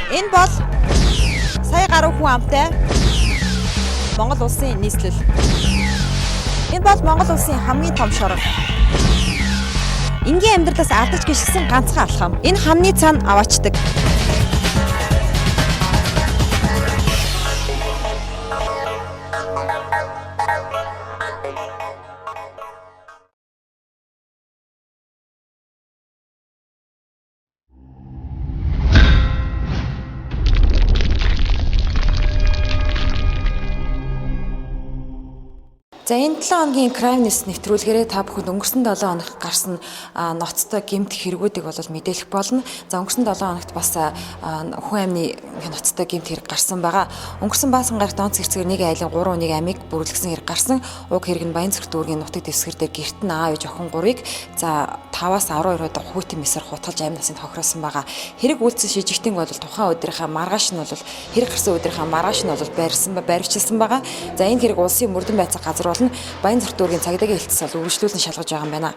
Энэ бол сая гаруй хүн амтай Монгол улсын нийслэл. Энэ бол Монгол улсын хамгийн том шорон. Энгийн амьдралаас алдаж гიშгсэн ганцхан алхам. Энэ хамны цаана аваачдаг. За энэ 7 хоногийн Crime News нэвтрүүлгээрээ та бүхэнд өнгөрсөн 7 хоног гарсан ноцтой гэмт хэрэгүүдийг бол мэдээлэх болно. За өнгөрсөн 7 хоногт бас хүн амны ноцтой гэмт хэрэг гарсан байгаа. Өнгөрсөн баасан гарагт онц хэрцгээр нэг айлын 3 хүнийг амийг бүрэлдэхсэн хэрэг гарсан. Уг хэрэг нь Баянзүрх дүүргийн нутаг дэвсгэр дээр гэрт нь аав ээж охин 3-ыг за 5-аас 12 удаа хүүтэн мэсээр хутгалж амь насанд хохироосон байгаа. Хэрэг үйлдэл шижигтэн бол тухайн өдрийнхаа маргааш нь бол хэрэг гарсан өдрийнхаа маргааш нь бол байршилсан байгаа. За энэ хэрэг улсын мөрдөн байцаах газар Баянзүрх дүүргийн цагдаагийн хэлтс бол үргэлжлүүлэн шалгаж байгаа юм байна.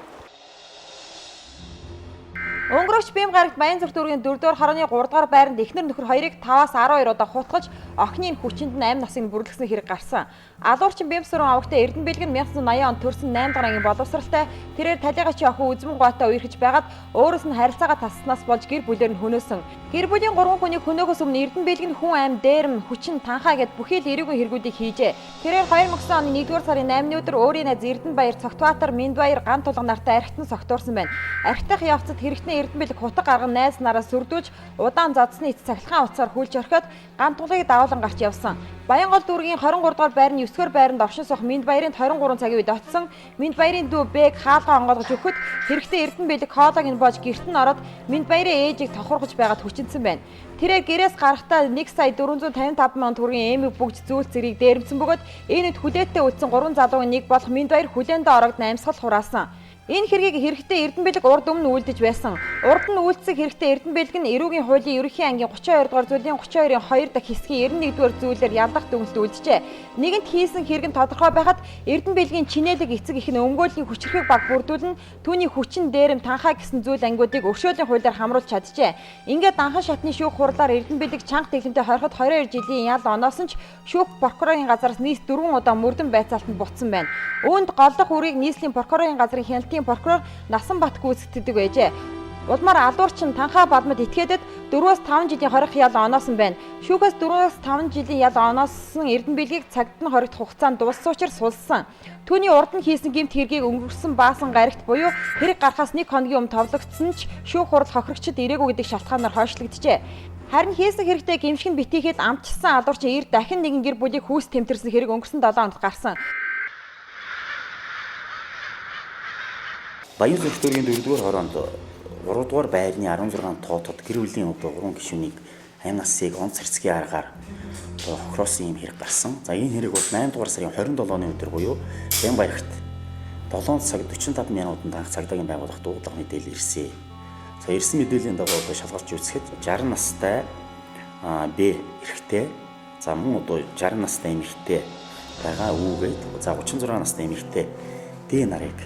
Өнгөрөгч бэм гарагт Баянзүрх дүүргийн 4-р хорооны 3-р байранд эхнэр нөхөр хоёрыг 5-аас 12 удаа хутгаж охины хүчинд нь амь насыг бүрэлдэхсэн хэрэг гарсан. Алуурчин бэм сүрэн авагтай Эрдэнэ бэлэг нь 1980 онд төрсэн 8 дахь ангийн боловсралтай тэрээр талигачийн охин үзмэн гуйтай үерхэж байгаад өөрөөс нь харилцаагаа тасласнаас болж гэр бүлээр нь хөнөөсөн. Гэр бүлийн 3 хүний хөнөөхөөс өмнө Эрдэнэ бэлэг нь хүн амь, дээрэм, хүчин, танхаа гэд бүхий л эрүүгийн хэрэгүүдийг хийжээ. Тэрээр 2009 оны 1-р сарын 8-ны өдөр өөрийн найз Эрдэнэбаяр, Цогтбаатар, Минбаяр, Ган Тулга нартай архитан согтуурсан байна. Архитах явцад хэрэгтний Эрдэнэ бэлэг хутга гарган найз нараа сүрдүүлж удаан зодсны эц цахилгаан утсаар хүлж орхиод Ган Тулгыг давуулан гарч явсан. Баянгол дүүргийн 23 дугаар байрны 9-р байранд оршин суух Минбаярын 23 цагийн үед очсон. Минбаярын дүү Бэг хаалгаа онгоолгож өгөхөд хэрэгтэй Эрдэнэ бэлэг хоолойг нь боож гэрт нь ороод Минбаярын ээжийг тохирохж байгаад хүчинсэн байна. Тэрээр гэрээс гарахдаа 1,455,000 төгрөгийн эмэг бүгд зүүл зэрийг дээрэмсэн бөгөөд энэ үед хүлээттэй үлдсэн 3 залуугийн нэг болох Минбаяр хүлээндээ орогдсон амьсгал хураасан. Энэ хэргийг хэрэгтэй Эрдэнэ бэлэг урд өмнө үлдэж байсан. Урд нь үлдсэн хэрэгтэй Эрдэнэ бэлэг нь эрүүгийн хуулийн ерөнхий ангийн 32 дугаар зүйлийн 32-ын 2 дахь хэсгийн 91-р зүйлээр ялдах дүгнэлт үлджээ. Нэгэнт хийсэн хэрэг нь тодорхой байхад Эрдэнэ бэлгийн чинээлэг эцэг их нь өмгөөллийн хүчрхэг баг бүрдүүлэн түүний хүчин дээрэм танхаа гэсэн зүйл ангиудыг өршөөлийн хуулиар хамруулж чаджээ. Ингээд данхан шатны шүүх хурлаар Эрдэнэ бэлэг чанга тэглэмтэй хориход 22 жилийн ял оноосон ч шүүх прокурорын газараас нийт 4 удаа мөрдөн байцаалтанд буцсан байна. Үүнд голлох үрийг нийслэлийн прокурорын газрын хяналтын прокурор Насанбат гүйцэтгэдэг байжээ. Улмаар алуурчин танхаа бадмад этгээдэд 4-5 жилийн хорих ял оноосон байна. Шүүхээс 4-5 жилийн ял оноосон Эрдэнэ бэлгийг цагт нь хоригдох хугацаанд дууссан учраас сулсан. Түүний урд нь хийсэн гэмт хэргийг өнгөрсөн баасан гарагт буюу хэрэг гарахаас 1 хоногийн өмнө товлогдсон ч шүүх хурал хохирогчд ирээгүй гэдэг шалтгаанаар хойшлогджээ. Харин хийсэн хэрэгтэй гэмшиг нь битийхэд амтчсан алуурчин ир дахин нэгэн гэр бүлийг хүүс тэмтэрсэн хэрэг өнгөрсөн 7 хоногт гарсан. Баянзүрх дүүргийн 4-р хороонд 3-р байрны 16 тоотод гэр бүлийн 3 гишүүнийг амь насыг онц хэрцгий аргаар хохироосон юм хэрэг гарсан. За энэ хэрэг бол 8-р сарын 27-ны өдөр буюу Баянбаярт 7 цаг 45 минутанд анх цагдаагийн байгууллагт дуудлага мэдээлэл ирсэн. За ирсэн мэдээллийн дагуу одоо шалгарч үзэхэд 60 настай Б эрэгтэй, за мөн одоо 60 настай эмэгтэй байгаа үүгээд за 36 настай эмэгтэй Д нарыг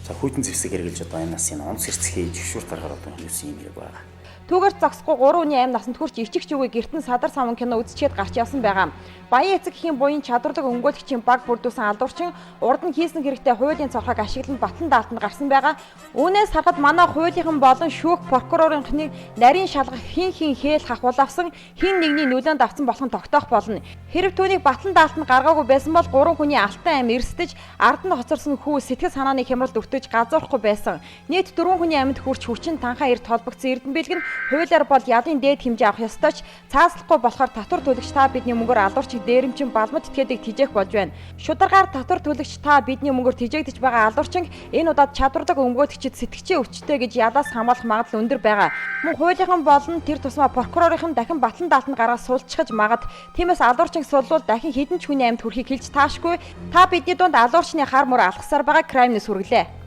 за хүйтэн зэвсэг хэрэгжилж одоо амь насын онц хэрцгий зөвшөөрөлт гаргаад одоо хийсэн юм хэрэг байгаа. Түүгээр зогсохгүй 3 хүний амь насанд хүрч ичигч үгүй гертэн садар самун кино үзчихэд гарч явсан байгаа. Баян эцэг эхийн буян чадварлаг өмгөөлөгчийн баг бүрдүүлсэн алуурчин урд нь хийсэн хэрэгтэй хуулийн цорхойг ашиглан батлан даалтанд гарсан байгаа. Үүнээс харахад манай хуулийнхан болон шүүх прокурорынхны нарийн шалгах хин хээл хахуул авсан хин нэгний нөлөөнд авсан болох нь тогтоох болно. Хэрв түүнийг батлан даалтанд гаргаагүй байсан бол 3 хүний алтан амь эрсдэж ард нь хоцорсон хүү сэтгэл санааны хямралд өртөж газуурахгүй байсан. Нийт 4 хүний амьд хүрч хүчин танхаа эрт холбогдсон Эрдэнэ бэлэг нь хуулиар бол ялын дээд хэмжээ авах ёстой ч цааслахгүй болохоор татвар төлөгч та бидний мөнгөөр алуурчиг дээрэмчин балмад этгээдэг тижээх болж байна. Шударгаар татвар төлөгч та бидний мөнгөөр тижээгдэж байгаа алуурчин энэ удаад чадварлаг өмгөөлөгчд сэтгчийн өвчтөй гэж ядаас хамгаалах магадлал өндөр байгаа. Мөн хуулийнхан болон тэр тусмаа прокурорынхан дахин батлан даалтанд гаргаж суулцчихж магад. Тиймээс алуурчин сулвал дахин хэдэн ч хүний амьд хүрэхийг хэлж таашгүй. Та бидний дунд алуурчны хар мөр алгасаар байгаа Crime News хүргэлээ.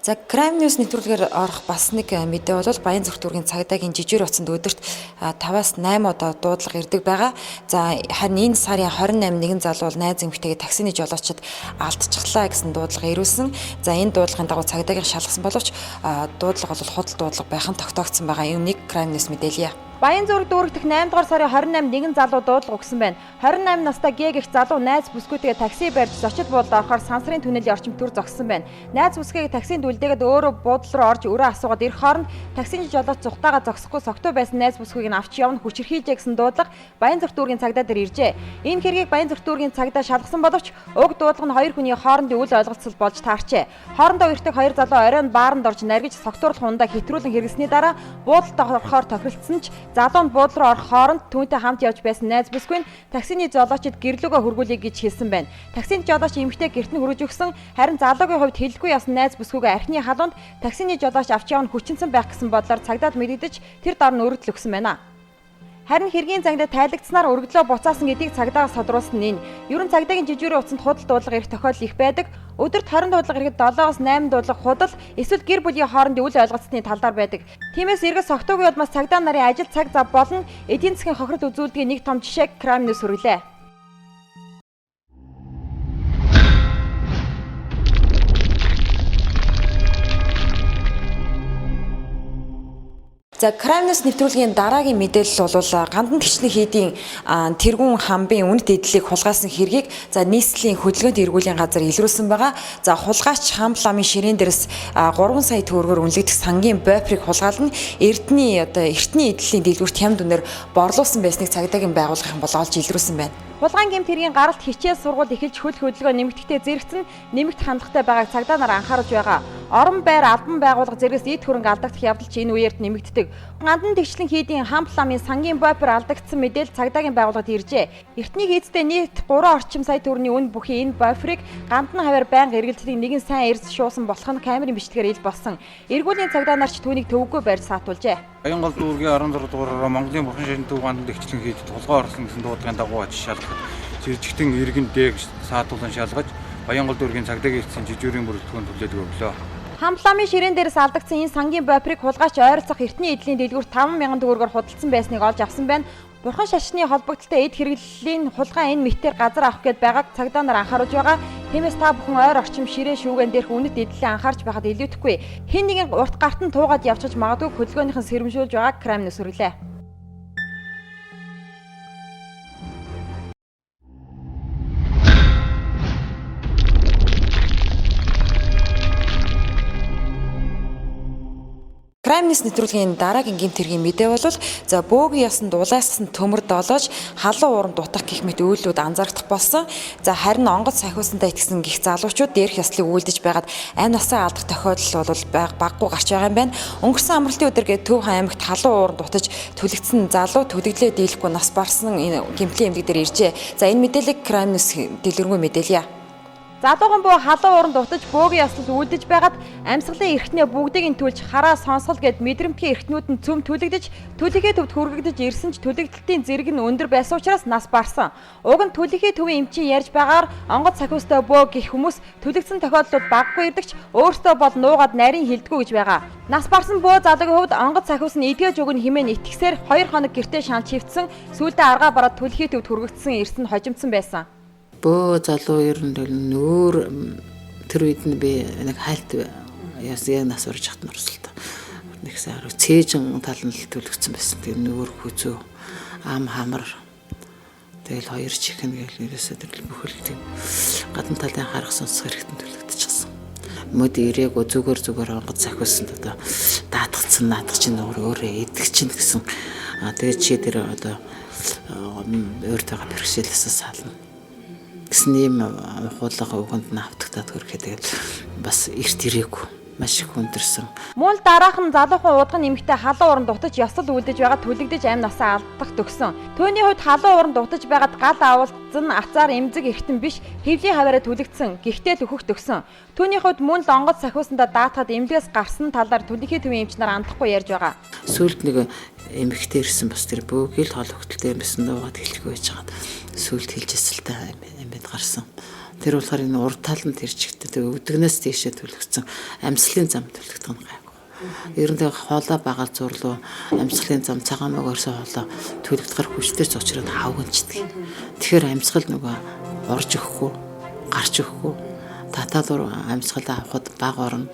За Crime News нэвтрүүлгээр орох бас нэг мэдээ бол Баян Зүрх дүүргийн цагдаагийн жижигэр утсанд өдөрт 5-8 удаа дуудлага ирдэг байгаа. За харин энэ сарын 28 нэгэн залуу бол найз эмэгтэйгээ таксины жолоочид алдчихлаа гэсэн дуудлага ирүүлсэн. За энэ дуудлагын дагуу цагдаагийн шалгасан боловч дуудлага бол худал дуудлага байх нь тогтоогдсон байгаа. Юуник Crime News мэдээлье. Баян Зүрх дүүрэг дэх 8 дугаар сарын 28 нэгэн залуу дуудлага өгсөн байна. 28 настай Г гэх залуу найз бүсгүйтэйгээ такси барьж зочид буудалд орохоор сансрын түнэлийн орчим төр зогссон байна. Найз бүсгүйг таксинд үлдээгээд өөрөө буудал руу орж өрөө асуугаад ирэх хооронд таксины жолооч зүхтаага зогсохгүй согтуу байсан найз бүсгүйг нь авч явна хүчирхийлжээ гэсэн дуудлага Баян Зүрх дүүргийн цагдаа дээр иржээ. Энэ хэргийг Баян Зүрх дүүргийн цагдаа шалгасан боловч уг дуудлага нь хоёр хүний хоорондын үл ойлголцол болж таарчээ. Хоорондоо үртэг хоёр залуу оройн бааранд орж наргиж согтуурлах ундаа хэтрүүлэн хэрэглэсний дараа буудалд орохоор тохиролцсон ч залуу нь буудлын руу орох хооронд түүнтэй хамт явж байсан найз бүсгүй нь таксины жолоочид гэрлөөгөө хөргүүлье гэж хэлсэн байна. Таксины жолооч эмэгтэй гэрт нь хүрэж өгсөн, харин залуугийн хувьд хэлэхгүй явсан найз бүсгүйгээ архины халуунд таксины жолооч авч явна хүчинсэн байх гэсэн бодлоор цагдаад мэдэгдэж тэр дор нь өргөдөл өгсөн байна. Харин хэргийн зангидаа тайлагдсанаар өргөдлөө буцаасан гэдгийг цагдаагаас тодруулсан нь. Ерөн цагдаагийн жижигрийн утсанд худал дуудлага ирэх тохиолдол их байдаг. Өдөрт 20 дуудлага ирэхэд 7-оос 8 дуудлага худал эсвэл гэр бүлийн хоорондын үл ойлголцсны талаар байдаг. Тиймээс эргэж согтуугийн удмаас цагдаа нарын ажил цаг зав болон эдийн засгийн хохирол үзүүлэлтийн нэг том жишээг Crime News хүргэлээ. За Crime News нэвтрүүлгийн дараагийн мэдээлэл бол гандан төчний хийдийн тэргүүн хамбын үнэт эдлийг хулгайсан хэргийг за нийслэлийн хөдөлгөөнд эргүүлийн газар илрүүлсэн байгаа. За хулгайч хамт ламын ширээн дээрс 3 сая төгрөгөөр үнэлэгдэх сангийн бойфрыг хулгайлан эртний эдлийн дэлгүүрт хямд үнээр борлуулсан байсныг цагдаагийн байгууллагын олж илрүүлсэн байна. Хулгайн гэмт хэргийн гаралт хичээл сургууль эхэлж хөл хөдөлгөөн нэмэгдэхдээ зэрэгцэн нэмэгт хандлагатай байгааг цагдаа нар анхаарж байгаа. Орон байр албан байгууллага зэрэгс эд хөрөнгө алдагдах явдал ч энэ үеэрт нэмэгддэг. Гандан тэгшлэн хийдийн хамт ламын сангийн бойфер алдагдсан мэдээлэл цагдаагийн байгууллагад иржээ. Эртний хийцтэй нийт 3 орчим сая төгрөгийн үн бүхий энэ бойферыг гандан хавар байнга эргэлддэг нэгэн сайн эрс шуусан болох нь камерын бичлэгээр ил болсон. Эргүүлийн цагдаа нар ч түүнийг төвөггүй барьж саатуулжээ. Баянгол дүүргийн 16 дугаараар Монголын бурхан ширийн төв гандан тэгчлэн хийдэд хулгай орлон гэсэн дуудлагын дагуу ажил шалгах жиржигтэн иргэн дээг саатуулан шалгаж Баянгол дүүргийн цагдаагийн эцсийн жижигрийн бүрэлдэхүүн төлөөд өглөө. Хамтламын ширээн дээрээс алдагдсан энэ сангийн бойфрыг хулгайч ойролцох эртний эдлийн дэлгүүрт 5,000 төгрөгөөр худалдсан байсныг олж авсан байна. Бурхан шашны холбогдлолтой эд хэрэглэлийн хулгай энэ мэтээр газар авах гээд байгааг цагдаа нар анхааруулж байгаа. Тиймээс та бүхэн ойр орчим ширээ шүүгэн дээрх үнэт эдлээ анхаарч байхад илүүтэхгүй. Хэн нэгэн урт гарт нь туугаад явчихж магадгүй хөдөлгөөнийхэн сэрэмжүүлж байгааг Crime News хүргэлээ. Crime News нэвтрүүлгийн дараагийн гэмт хэргийн мэдээ бол за бөөгийн ясанд улайсгсан төмөр долоож халуун ууран дутах гэх мэт үйлдэлүүд анзаарагдах болсон. За харин онгоц сахиусантай итгэсэн гих залуучууд дээрх ёслыг үйлдэж байгаад амь насаа алдах тохиолдол бол баггүй гарч байгаа юм байна. Өнгөрсөн амралтын өдөр Төв хан аймагт халуун ууран дутаж түлэгдсэн залуу төдиглээ дийлэхгүй нас барсан энэ гэмтлийн эмгэг дээр иржээ. За энэ мэдээллийг Crime News дэлгэрэнгүй мэдээлье. Залуухан буу халуун ууранд дутаж бөөгийн яслал үлдэж байгаад амьсгалын эрхтнээ бүгдийг нь түлж хараа сонсгол гэд мэдрэмтгий эрхтнүүд нь цөм түлэгдэж түлхий төвд хүргэгдэж ирсэн ч түлэгдэлтийн зэрэг нь өндөр байсан учраас нас барсан. Уг нь түлхий төвийн эмчийн ярьж байгаагаар онгоц сахиустай бөө гэх хүмүүс түлэгдсэн тохиолдлууд баггүй ирдэгч өөртөө бол нуугаад нарийн хилдэггүй гэж байгаа. Нас барсан бөө залуугийн хувьд онгоц сахиус нь эдгэж өгнө хэмээн итгэсээр 2 хоног гэртээ шаан чивтсэн сүүлдээ аргаа бараад түлхий төвд хүргэгдсэн эрс нь хожимдсан байсан. Бөө залуу ер нь нүүр тэр үед нь би нэг хайлт яс яг нас орж хат нурсалтай. Нэг сар цээжин тал нь л төлөгцсөн байсан. Тэр нүүр хүзүү ам хамар тэгэл хоёр чихэн гээл ерөөсөө тэр бүхэл тийм гадна талын харах сонсох хэрэгтэн төлөгдөжсэн. Мөд ирээгүй зүгээр онгоц сахиусанд одоо даатгцсан чинь өөрөө идэх чинь гэсэн. Тэгээд чи тэр одоо өөртөө бэрхшээлээс сална. Гэсэн юм хуулга өгөнд нь автагдаад хөрөхэд тэгэл бас эрт ирээгүй маш их хүндэрсэн. Мөн дараахан залуухан уудган нэмэгтэй халуун уран дутаж ёсол үлдэж байгаа түлэгдэж амь насаа алдах төгсөн. Төвний хувьд халуун уран дутаж байгаад гал авалцсан ацаар эмзэг эргэтэн биш хэвлийн хаваараа түлэгдсэн. Гэхдээ л өөхөх төгсөн. Төвний хувьд мөн л онгоц сахиусандаа даатахад эмнэлгээс гарсан талаар түлхий төвийн эмч нар андахгүй ярьж байгаа. Сүүлд нэг эмэгтэй ирсэн бас тэр бөөгийг хол хөлтөлтэй юмсан дуугаад хэлэхгүй байж хагаад сүүлд хэлжсэн л та амьд гарсан. Тэр болохоор энэ урд таланд тэр чигтээ өдгнээс тийшээ төлөгцсөн амьсгалын зам төлөгдөх нь гайгүй. Ер нь хоолой багаар зурлуу амьсгалын зам цагаан мөгөөрсөө хоолой төлөгдөхөр хүчтэй ч учраас хавгнчдаг. Тэгэхээр амьсгал нөгөө орж өгөхгүй, гарч өгөхгүй. Таталуур амьсгалаа авахд баг орно.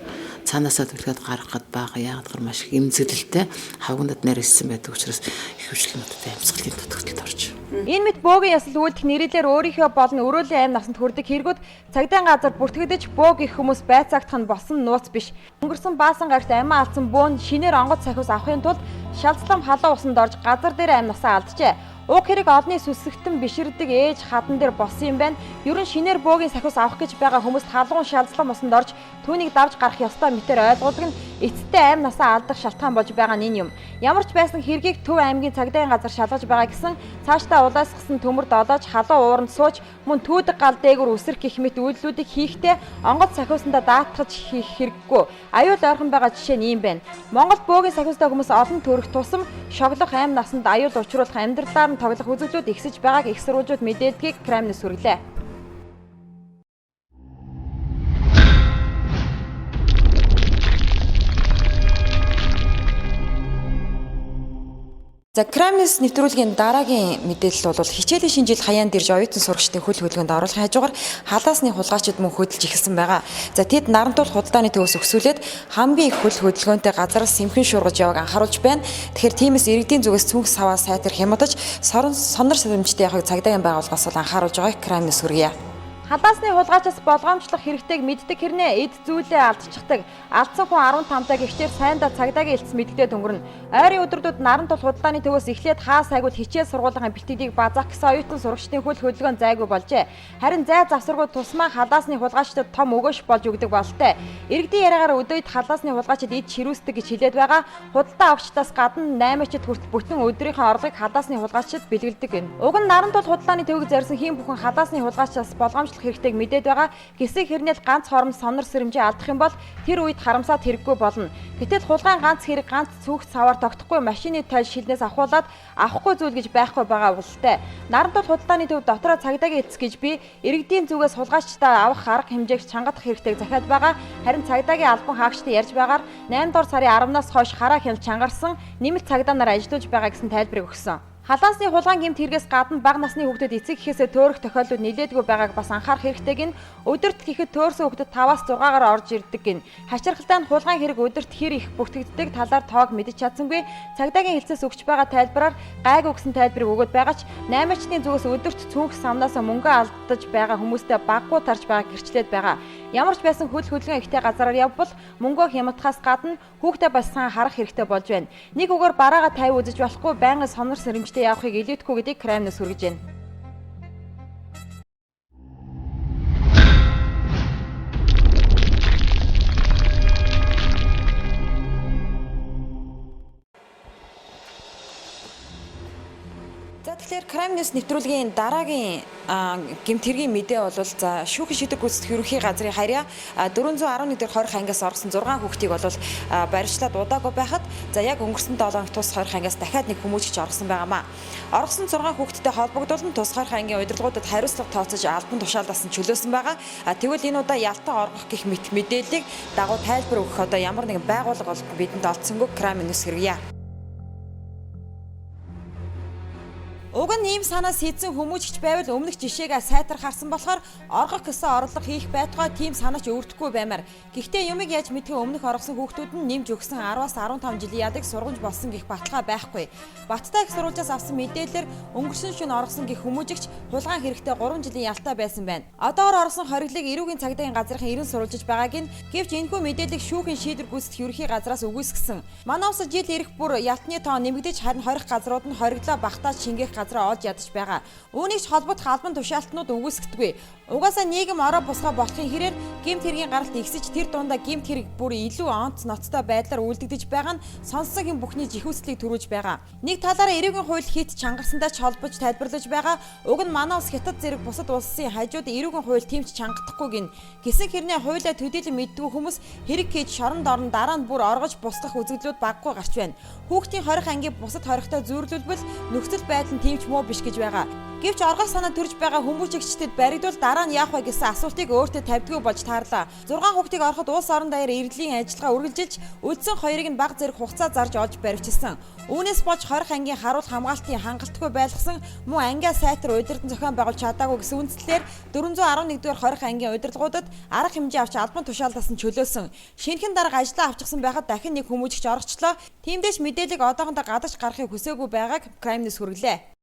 Цаанаасаа төлөхөд гаргахад баг яагаад маш их эмзэглэлтэй хавгнад нарийсан байдаг учраас их хвшлэмүүдтэй амьсгалын дутагдлалд орж. Энэ мэт бөөгийн ясал үүдэх нэрэлээр өөрийнхөө болон өрөөлийн амь насанд хүрдэг хэрэгүүд цагдайн газар бүртгэгдэж бөөг их хүмүүс байцаагтах нь болсон нууц биш. Өнгөрсөн баасан гарт амиа алдсан бөөн шинээр онгоц сахиус авахын тулд шалцлам халуун усанд орж газар дээр амь насаа алджээ. Уг хэрэг олны сүсгтэн биширдэг ээж хадан дээр болсон юм байна. Ер нь шинээр бөөгийн сахиус авах гэж байгаа хүмүүст халуун шалзлам усанд орж түүнийг давж гарах ёстой мэтээр ойлгуулдаг нь эцэстээ амь насаа алдах шалтгаан болж байгаа нь энэ юм. Ямар ч байсан хэргийг Төв аймгийн цагдайн газар шалгаж байгаа гэсэн цаашдаа улаасгсан төмөр долоож халуун ууранд сууж мөн түүдэг гал дээгүр үсрэх гэх мэт үйлдэлүүдийг хийхдээ онгоц сахиусандаа даатгаж хийх хэрэггүй. Аюул ойрхон байгаа жишээ нь ийм байна. Монгол бөөгийн сахиустай хүмүүс олон төрөх тусам шоглох амь насанд аюул учруулах амьдралаар тоглох үзэгдлүүд ихсэж байгааг их сурвалжууд мэдээлдгийг Кремль сүрлээ. За Кремльс нэвтрүүлгийн дараагийн мэдээлэл бол хичээлийн шинэ жил хаяанд ирж оюутан сурагчдын хөл хөдөлгөөнд оруулахын хажуугаар халаасны хулгайчид мөн хөдөлж эхэлсэн байгаа. За тэд Нарантуул худалдааны төвөөс өсвөлээд хамгийн их хөл хөдөлгөөнтэй газараас сэмхэн шуургаж яваг анхааруулж байна. Тэгэхээр тиймээс иргэдийн зүгээс цүнх саваа сайтар хямдаж сонор сэрэмжтэй явахыг цагдаагийн байгууллагаас бол анхааруулж байгааг Кремль сүргье. Халаасны хулгайчаас болгоомжлох хэрэгтэйг мэддэг хэрнээ эд зүйлээ алдчихдаг. Алдсан хүн 15 таа гэхдээ сайндаа цагдаагийн элц мэддэгтэй өнгөрнө. Ойрын өдрүүдэд Нарантуул худалдааны төвөөс эхлээд хаас айгуул хичээл сургуулийн бэлтгэдийг базаах гэсэн оюутан сурагчдын хөл хөдөлгөөн зайгүй болжээ. Харин зай завсаргууд тусмаа халаасны хулгайчдад том өгөөш болж өгдөг бололтой. Иргэдийн яриагаар өдөөд халаасны хулгайчид эд ширүүсдэг гэж хэлээд байгаа. Худалдаа авчдаас гадна 8-чд хүртэл бүтэн өдрийнхөө орлогыг халаасны хулгайчид бэлгэлдэг гэнэ. Уг нь Нарантуул худалдааны төвөг зорьсон хэн бүхэн халаасны хулгайчаас болгоомжлох хэрэгтэйг мэдээд байгаа. Гэсэн хэрнээл ганц хором сонор сэрэмжээ алдах юм бол тэр үед харамсаад хэрэггүй болно. Гэтэл хулгайн ганц хэрэг ганц цүнх саваар тогтохгүй машины тойл шилнээс авахуулаад авахгүй зүйл гэж байхгүй байгаа бололтой. Нарантуул худалдааны төв дотроо цагдаагийн эцэг гэж би иргэдийн зүгээс хулгайчдаа авах арга хэмжээг чангадах хэрэгтэйг захиад байгаа. Харин цагдаагийн албан хаагчдад ярьж байгаагаар 8 дугаар сарын 10-наас хойш хараа хяналт чангарсан нэмэлт цагдаа нар ажиллаж байгаа гэсэн тайлбарыг өгсөн. Халаасны хулгайн гэмт хэрэгээс гадна бага насны хүүхдэд эцэг эхээсээ төөрөх тохиолдол нэлээдгүй байгааг бас анхаарах хэрэгтэйг нь өдөрт гэхэд төөрсөн хүүхдэд 5-аас 6-аар орж ирдэг гин. Хачирхалтай нь хулгайн хэрэг өдөрт хэр их бүртгэгддэг талаар тоог мэдэж чадсангүй. Цагдаагийн хэлцээс өгч байгаа тайлбараар гайгүй гэсэн тайлбарыг өгöd байгаа ч 8-чдын зүгээс өдөрт цүнх самнаас мөнгө алдаж байгаа хүмүүстэй баггүй тарж байгааг гэрчлээд байгаа. Ямар ч байсан хөл хөдөлгөөн ихтэй газараар явбал мөнгөө хямдхаас гадна хүүхдээ бассан харах хэрэгтэй болж байна. Нэг үгээр бараагаа тавь үзэж болохгүй байнгын сонор сэрэмжтэй явахыг илүүдэхгүй гэдгийг Кремль сүргэж байна. Тэгэхээр Кремльс нэвтрүүлгийн дараагийн гэмт хэргийн мэдээ бол за шүүхэн шийдвэр гүйцэтгэх ерөнхий газрын харьяа 411 дэх 20 ангиас орсон 6 хүүхдийг бол барьжлаад удаагүй байхад за яг өнгөрсөн 7 хоног тус 20 ангиас дахиад нэг хүмүүжигч орсон байгаамаа. Орсон 6 хүүхдтэй холбогдуулан тус 20 ангийн удирдлагуудад хариуцлага тооцож албан тушаалаас нь чөлөөсөн байгаа. Тэгвэл энэ удаа ялтан оргох гэх мэт мэдээллийг дагуу тайлбар өгөх одоо ямар нэгэн байгууллага бол бидэнд олдсонгүй Кремльс хэрэгье. Уг нь ийм санаас хийдсэн хүмүүжигч байвал өмнөх жишээгээ сайтар харсан болохоор оргох гэсэн орлого хийх байтугай тийм санаа ч өвөрдөхгүй баймаар. Гэхдээ юмыг яаж мэдхээ өмнөх оргосон хүүхдүүд нь нэмж өгсөн 10-аас 15 жилийн ядаг сургамж болсон гэх баталгаа байхгүй. Баттай их сурвалжаас авсан мэдээлэлээр өнгөрсөн шөнө оргосон гэх хүмүүжигч хулгайн хэрэгтэй 3 жилийн ялтаа байсан байна. Одоогор оргосон хориглыг эрүүгийн цагдаагийн газрын ирэн сурвалжиж байгаа гин гэвч энэхүү мэдээллийг шүүхийн шийдвэр гүйцэтгэх ерөнхий газраас үгүйсгэсэн. Манай улсад жил ирэх бүр ялтны тоо нэмэгдэж харин хорих газрууд нь хориглоо багтааж шингээх газраа олж ядаж байгаа. Үүнийг ч холбогдох албан тушаалтнууд үгүйсгдэггүй. Угаасаа нийгэм ороо босгоо болохын хэрээр гэмт хэргийн гаралт ихсэж тэр дундаа гэмт хэрэг бүр илүү онц ноцтой байдлаар үйлдэгдэж байгаа нь сонссон хэм бүхний жихүүслийг төрүүлж байгаа. Нэг талаараа эрүүгийн хууль хит чангарсандаа ч холбож тайлбарлаж байгаа. Уг нь манай улс хятад зэрэг бусад улсын хажууд эрүүгийн хууль тэмч чангадахгүй гин. Гэсэн хэрнээ хуулиа төдийлөн мэддэггүй хүмүүс хэрэг хийж шоронд орон дараа нь бүр оргож бусгах үзэгдлүүд баггүй гарч байна. Хүүхдийн хорих ангийн бусад хорихтой зүйрлүүлбэл нөхцөл байдал нь тэмч муу биш гэж байгаа. Гэвч оргол санаа төрж байгаа хүмүүжигчдэд баригдвал дараа нь яах вэ гэсэн асуултыг өөртөө тавьдгүй болж таарлаа. 6 хүүхдийг ороход улс орон даяар иргэлийн ажиллагаа үргэлжилж үлдсэн хоёрыг нь бага зэрэг хугацаа зарж олж баривчилсан. Үүнээс болж хорих ангийн харуул хамгаалтын хангалтгүй байлгасан мөн ангиа сайтар удирдан зохион байгуулж чадаагүй гэсэн үндслээр 411-р хорих ангийн удирдлагуудад арга хэмжээ авч албан тушаалтаас нь чөлөөсөн. Шинэхэн дарга ажиллаа авчихсан байхад дахин нэг хүмүүжигч орчихлоо. Тиймдээч мэдээллийг одоохондоо гадагш гарахыг хүсээгүй байгааг Prime News хүргэлээ.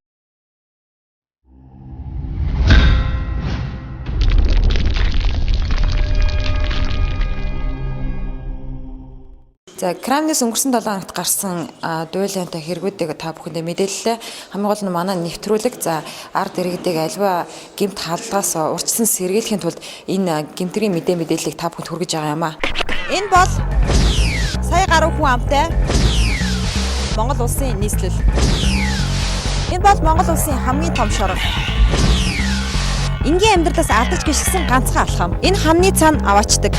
За Prime-ээс өнгөрсөн 7 хоногт гарсан дуйлантай хэрэгүүдийг та бүхэндээ мэдээллээ. Хамгийн гол нь манай нэвтрүүлэг за ард иргэдэг альва гэмт халдгаас урьдчилан сэргийлэхийн тулд энэ гэмтрийн мэдээллийг та бүхэнд хүргэж байгаа юм аа. Энэ бол сая гаруй хүн амтай Монгол улсын нийслэл. Энэ бол Монгол улсын хамгийн том шорог. Энгийн амьдралаас алдаж гიშгсэн ганцхан алхам. Энэ хамны цаана аваачдаг.